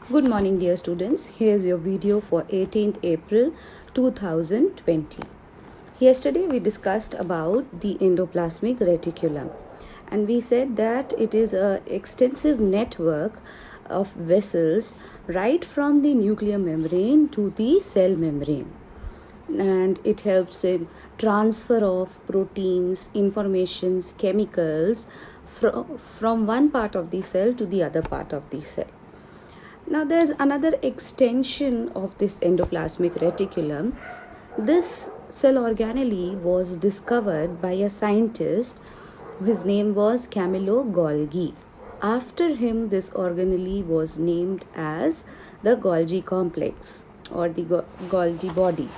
Good morning, dear students. Here's your video for 18th April 2020. Yesterday we discussed about the endoplasmic reticulum, and we said that it is an extensive network of vessels right from the nuclear membrane to the cell membrane, and it helps in transfer of proteins, informations, chemicals from one part of the cell to the other part of the cell. Now, there's another extension of this endoplasmic reticulum. This cell organelle was discovered by a scientist. His name was Camillo Golgi. After him, this organelle was named as the Golgi complex or the Golgi body.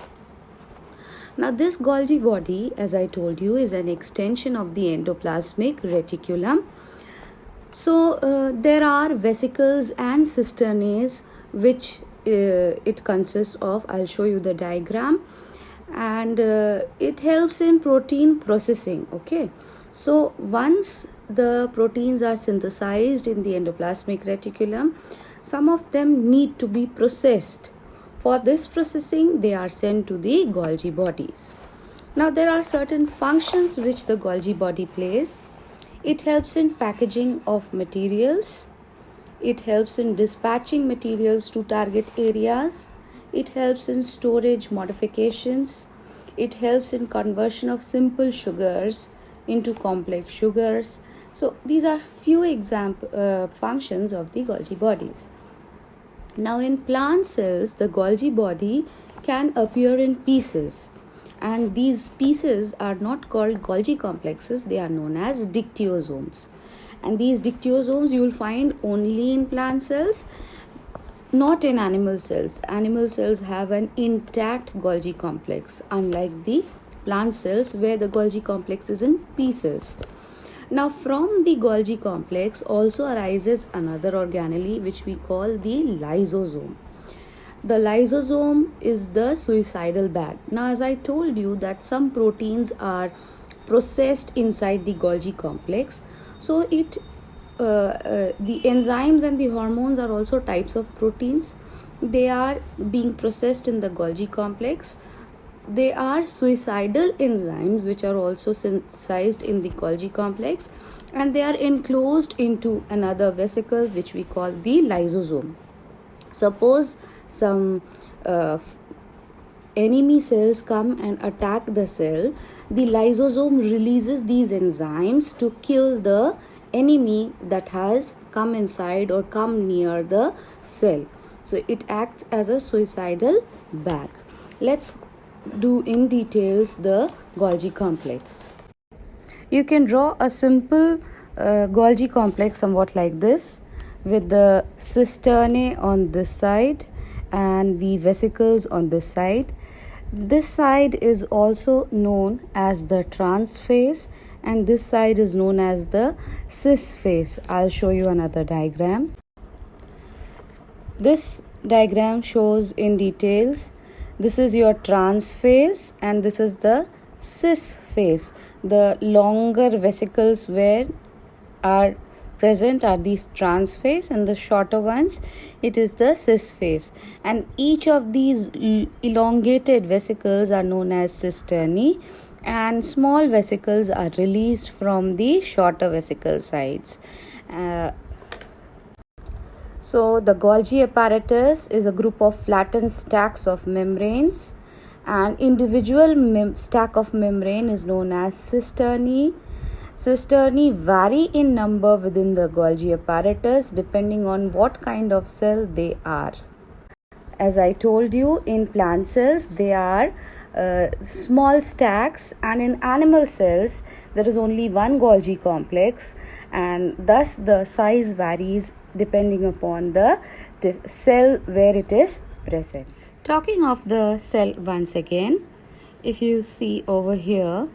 Now, this Golgi body, as I told you, is an extension of the endoplasmic reticulum. So there are vesicles and cisternae which it consists of. I'll show you the diagram, and it helps in protein processing. Okay, so once the proteins are synthesized in the endoplasmic reticulum, some of them need to be processed. For this processing, they are sent to the Golgi bodies. Now there are certain functions which the Golgi body plays. It helps in packaging of materials. It helps in dispatching materials to target areas. It helps in storage modifications. It helps in conversion of simple sugars into complex sugars. So these are few functions of the Golgi bodies. Now in plant cells, the Golgi body can appear in pieces. And these pieces are not called Golgi complexes, they are known as dictyosomes. And these dictyosomes you will find only in plant cells, not in animal cells. Animal cells have an intact Golgi complex, unlike the plant cells where the Golgi complex is in pieces. Now from the Golgi complex also arises another organelle which we call the lysosome. The lysosome is the suicidal bag. Now, as I told you that some proteins are processed inside the Golgi complex, so the enzymes and the hormones are also types of proteins. They are being processed in the Golgi complex. They are suicidal enzymes which are also synthesized in the Golgi complex, and they are enclosed into another vesicle which we call the lysosome. Suppose some enemy cells come and attack the cell, the lysosome releases these enzymes to kill the enemy that has come inside or come near the cell. So it acts as a suicidal bag. Let's do in details the Golgi complex. You can draw a simple Golgi complex somewhat like this, with the cisternae on this side and the vesicles on this side. This side is also known as the trans phase, and this side is known as the cis phase. I'll show you another diagram. This diagram shows in details. This is your trans phase and this is the cis phase. The longer vesicles where are present are these trans phase, and the shorter ones it is the cis phase, and each of these elongated vesicles are known as cisternae, and small vesicles are released from the shorter vesicle sides. So the Golgi apparatus is a group of flattened stacks of membranes, and individual stack of membrane is known as cisternae. Cisternae vary in number within the Golgi apparatus depending on what kind of cell they are. As I told you, in plant cells they are small stacks, and in animal cells there is only one Golgi complex, and thus the size varies depending upon the cell where it is present. Talking of the cell once again, if you see over here,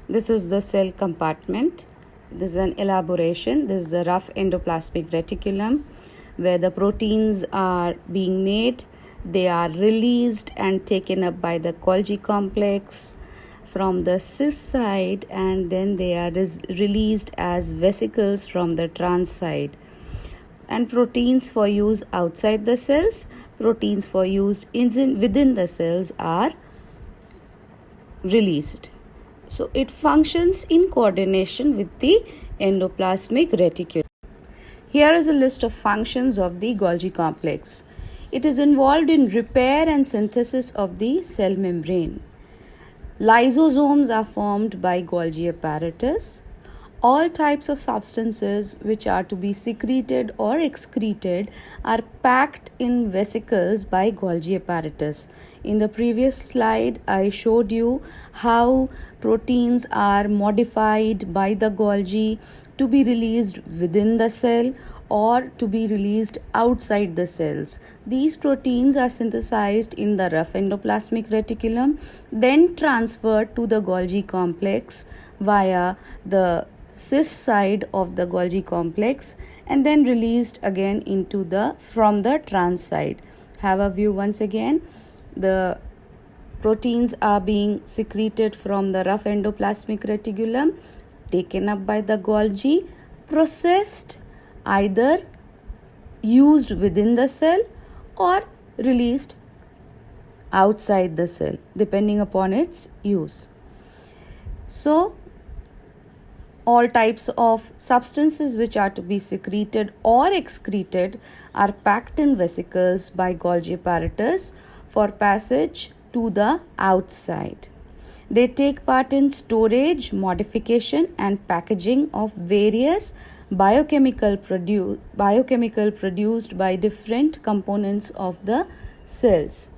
this is the cell compartment. This is an elaboration. This is the rough endoplasmic reticulum where the proteins are being made. They are released and taken up by the Golgi complex from the cis side, and then they are released as vesicles from the trans side. and proteins for use outside the cells, proteins for use within the cells are released. So it functions in coordination with the endoplasmic reticulum. Here is a list of functions of the Golgi complex. It is involved in repair and synthesis of the cell membrane. Lysosomes are formed by Golgi apparatus. All types of substances which are to be secreted or excreted are packed in vesicles by Golgi apparatus. In the previous slide, I showed you how proteins are modified by the Golgi to be released within the cell or to be released outside the cells. These proteins are synthesized in the rough endoplasmic reticulum, then transferred to the Golgi complex via the cis side of the Golgi complex and then released again into from the trans side. Have a view once again. The proteins are being secreted from the rough endoplasmic reticulum, taken up by the Golgi, processed, either used within the cell or released outside the cell depending upon its use. So all types of substances which are to be secreted or excreted are packed in vesicles by Golgi apparatus for passage to the outside. They take part in storage, modification and packaging of various biochemical produced by different components of the cells.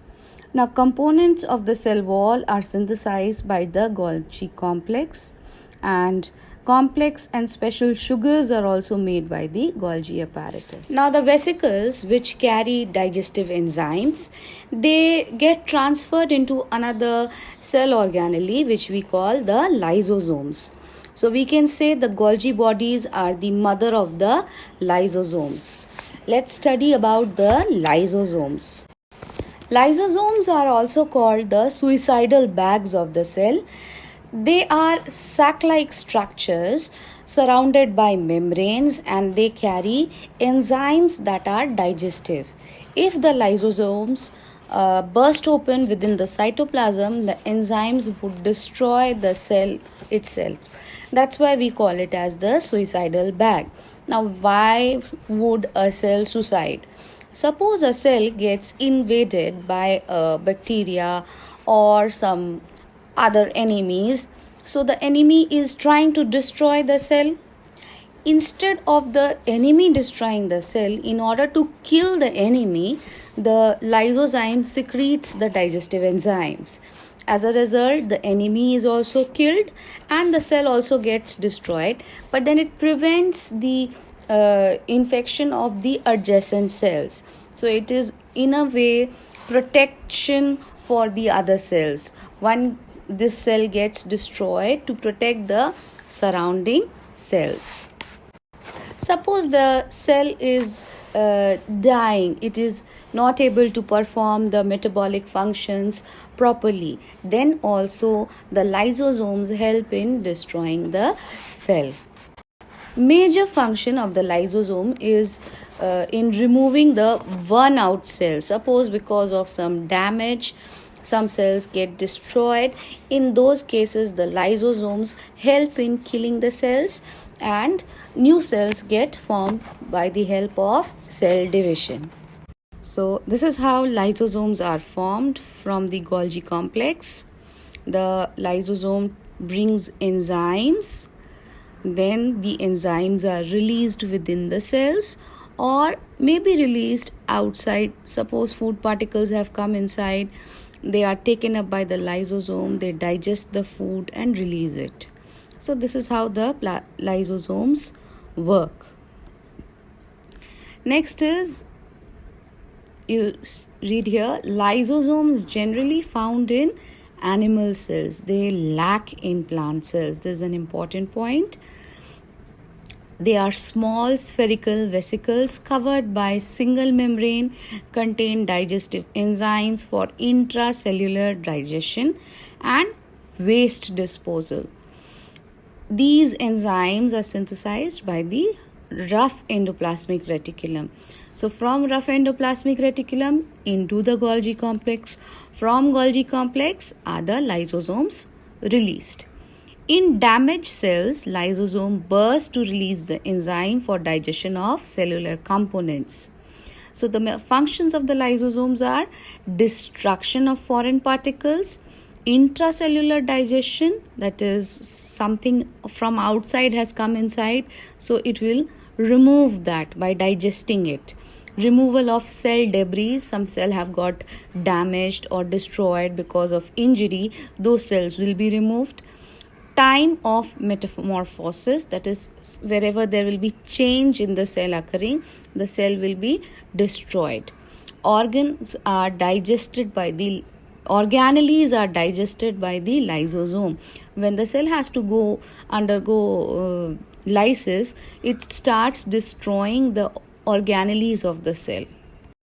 Now, components of the cell wall are synthesized by the Golgi complex, and complex and special sugars are also made by the Golgi apparatus. Now, the vesicles which carry digestive enzymes, they get transferred into another cell organelle which we call the lysosomes. So we can say the Golgi bodies are the mother of the lysosomes. Let's study about the lysosomes. Lysosomes are also called the suicidal bags of the cell. They are sac-like structures surrounded by membranes and they carry enzymes that are digestive. If the lysosomes burst open within the cytoplasm, the enzymes would destroy the cell itself. That's why we call it as the suicidal bag. Now, why would a cell suicide? Suppose a cell gets invaded by a bacteria or some other enemies. So the enemy is trying to destroy the cell. Instead of the enemy destroying the cell, in order to kill the enemy, the lysozyme secretes the digestive enzymes. As a result, the enemy is also killed and the cell also gets destroyed, but then it prevents the infection of the adjacent cells. So it is in a way protection for the other cells. When this cell gets destroyed, to protect the surrounding cells. Suppose the cell is dying, it is not able to perform the metabolic functions properly, then also the lysosomes help in destroying the cell. Major function of the lysosome is in removing the worn out cells. Suppose because of some damage, some cells get destroyed. In those cases, the lysosomes help in killing the cells and new cells get formed by the help of cell division. So this is how lysosomes are formed from the Golgi complex. The lysosome brings enzymes, then the enzymes are released within the cells or may be released outside. Suppose food particles have come inside, they are taken up by the lysosome, they digest the food and release it. So this is how the lysosomes work. Next is, you read here, lysosomes generally found in animal cells. They lack in plant cells. This is an important point. They are small spherical vesicles covered by single membrane, contain digestive enzymes for intracellular digestion and waste disposal. These enzymes are synthesized by the rough endoplasmic reticulum. So from rough endoplasmic reticulum into the Golgi complex. From Golgi complex are the lysosomes released. In damaged cells, lysosome bursts to release the enzyme for digestion of cellular components. So the functions of the lysosomes are destruction of foreign particles, intracellular digestion, that is something from outside has come inside, so it will remove that by digesting it. Removal of cell debris, some cell have got damaged or destroyed because of injury, those cells will be removed. Time of metamorphosis, that is wherever there will be change in the cell occurring, the cell will be destroyed. Organelles are digested by the lysosome. When the cell has to undergo lysis, it starts destroying the organelles of the cell.